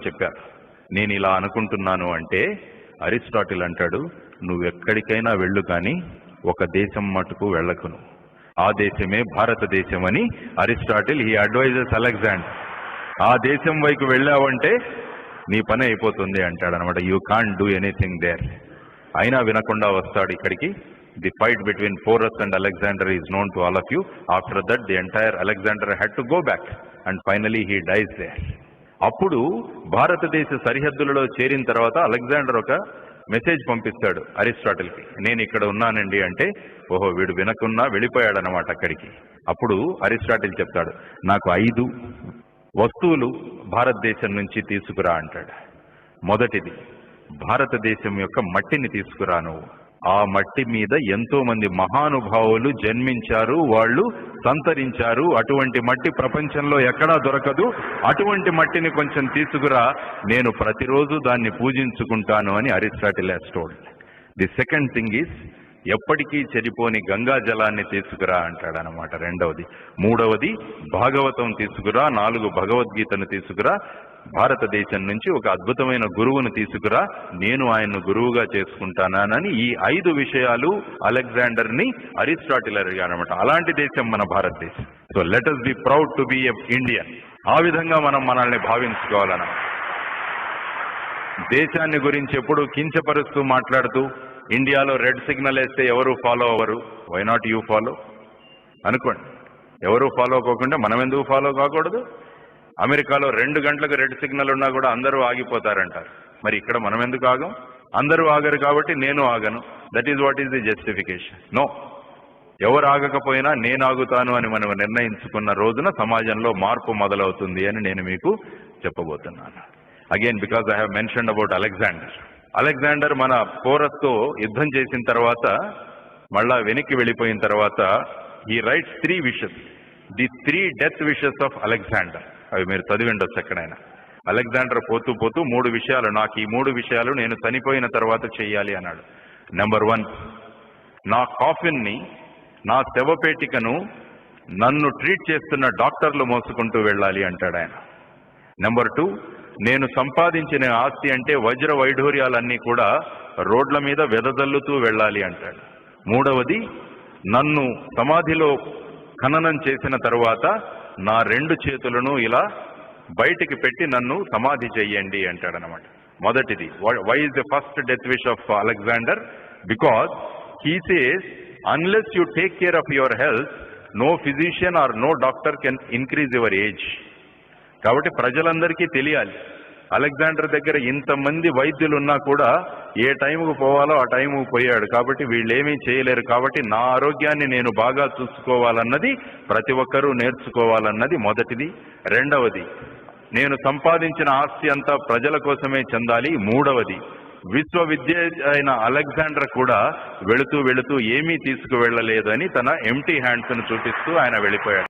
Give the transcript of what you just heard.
చెప్పారు. నేను ఇలా అనుకుంటున్నాను అంటే అరిస్టాటిల్ అంటాడు, నువ్వెక్కడికైనా వెళ్ళు కానీ ఒక దేశం మటుకు వెళ్ళకును, ఆ దేశమే భారతదేశం అని అరిస్టాటిల్ హీ అడ్వైజెస్ అలెగ్జాండర్. ఆ దేశం వైపు వెళ్ళావంటే నీ పని అయిపోతుంది అంటాడనమాట. You can't do anything there. అయినా వినకుండా వస్తాడు ఇక్కడికి. The fight between Porus and Alexander is known to all of you. After that the entire Alexander had to go back and finally he dies there. అప్పుడు భారతదేశ సరిహద్దులలో చేరిన తర్వాత అలెగ్జాండర్ ఒక మెసేజ్ పంపిస్తాడు అరిస్టాటిల్కి, నేను ఇక్కడ ఉన్నానండి అంటే, ఓహో వీడు వినకున్నా వెళ్ళిపోయాడనమాట అక్కడికి. అప్పుడు అరిస్టాటిల్ చెప్తాడు, నాకు 5 వస్తువులు భారతదేశం నుంచి తీసుకురా అంటాడు. మొదటిది, భారతదేశం యొక్క మట్టిని తీసుకురా నువ్వు. ఆ మట్టి మీద ఎంతో మంది మహానుభావులు జన్మించారు, వాళ్ళు సంతరించారు. అటువంటి మట్టి ప్రపంచంలో ఎక్కడా దొరకదు. అటువంటి మట్టిని కొంచెం తీసుకురా, నేను ప్రతిరోజు దాన్ని పూజించుకుంటాను అని Aristotle has told. The second thing is, ఎప్పటికీ చెడిపోని గంగా జలాన్ని తీసుకురా అంటాడనమాట. రెండవది. మూడవది, భాగవతం తీసుకురా, 4 భగవద్గీతను తీసుకురా, భారతదేశం నుంచి ఒక అద్భుతమైన గురువును తీసుకురా, నేను ఆయన్ను గురువుగా చేసుకుంటానని ఈ 5 విషయాలు అలెగ్జాండర్ ని అరిస్టాటిల్ అడిగారనమాట. అలాంటి దేశం మన భారతదేశం. So let us be proud to be a Indian. ఆ విధంగా మనం మనల్ని భావించుకోవాలన్నమాట. దేశాన్ని గురించి ఎప్పుడు కించపరుస్తూ మాట్లాడుతూ, ఇండియాలో రెడ్ సిగ్నల్ వేస్తే ఎవరు ఫాలో అవ్వరు, వై నాట్ యూ ఫాలో అనుకోండి. ఎవరు ఫాలో అవ్వకుండా మనం ఎందుకు ఫాలో కాకూడదు? అమెరికాలో 2 గంటలకు రెడ్ సిగ్నల్ ఉన్నా కూడా అందరూ ఆగిపోతారంటారు. మరి ఇక్కడ మనం ఎందుకు ఆగం? అందరూ ఆగరు కాబట్టి నేను ఆగను. That is what is the justification? No, ఎవరు ఆగకపోయినా నేను ఆగుతాను అని మనం నిర్ణయించుకున్న రోజున సమాజంలో మార్పు మొదలవుతుంది అని నేను మీకు చెప్పబోతున్నాను. Again because I have mentioned about Alexander. Alexander మన పోరస్తో యుద్ధం చేసిన తర్వాత, మళ్ళా వెనక్కి వెళ్ళిపోయిన తర్వాత, ఈ rights 3 wishes, the 3 death wishes of Alexander. అవి మీరు చదివి ఉండొచ్చు ఎక్కడైనా. అలెగ్జాండర్ పోతూ పోతూ 3 విషయాలు, నాకు ఈ 3 విషయాలు నేను చనిపోయిన తర్వాత చెయ్యాలి అన్నాడు. నెంబర్ 1, నా కాఫిన్ని, నా శవపేటికను నన్ను ట్రీట్ చేస్తున్న డాక్టర్లు మోసుకుంటూ వెళ్ళాలి అంటాడు ఆయన. నెంబర్ 2, నేను సంపాదించిన ఆస్తి అంటే వజ్ర వైఢూర్యాలన్నీ కూడా రోడ్ల మీద వెదజల్లుతూ వెళ్ళాలి అంటాడు. మూడవది, నన్ను సమాధిలో ఖననం చేసిన తరువాత నా 2 చేతులను ఇలా బయటికి పెట్టి నన్ను సమాధి చెయ్యండి అంటాడనమాట. మొదటిది, why is the first death wish of Alexander? Because he says, unless you take care of your health, no physician or no doctor can increase your age. కాబట్టి ప్రజలందరికీ తెలియాలి, అలెగ్జాండర్ దగ్గర ఇంతమంది వైద్యులు ఉన్నా కూడా ఏ టైంకు పోవాలో ఆ టైంకు పోయాడు. కాబట్టి వీళ్ళేమీ చేయలేరు. కాబట్టి నా ఆరోగ్యాన్ని నేను బాగా చూసుకోవాలన్నది ప్రతి ఒక్కరూ నేర్చుకోవాలన్నది మొదటిది. రెండవది, నేను సంపాదించిన ఆస్తి అంతా ప్రజల కోసమే చెందాలి. మూడవది, విశ్వవిద్య అయిన అలెగ్జాండర్ కూడా వెళుతూ వెళుతూ ఏమీ తీసుకువెళ్ళలేదని తన ఎంటీ హ్యాండ్స్ ను చూపిస్తూ ఆయన వెళ్ళిపోయాడు.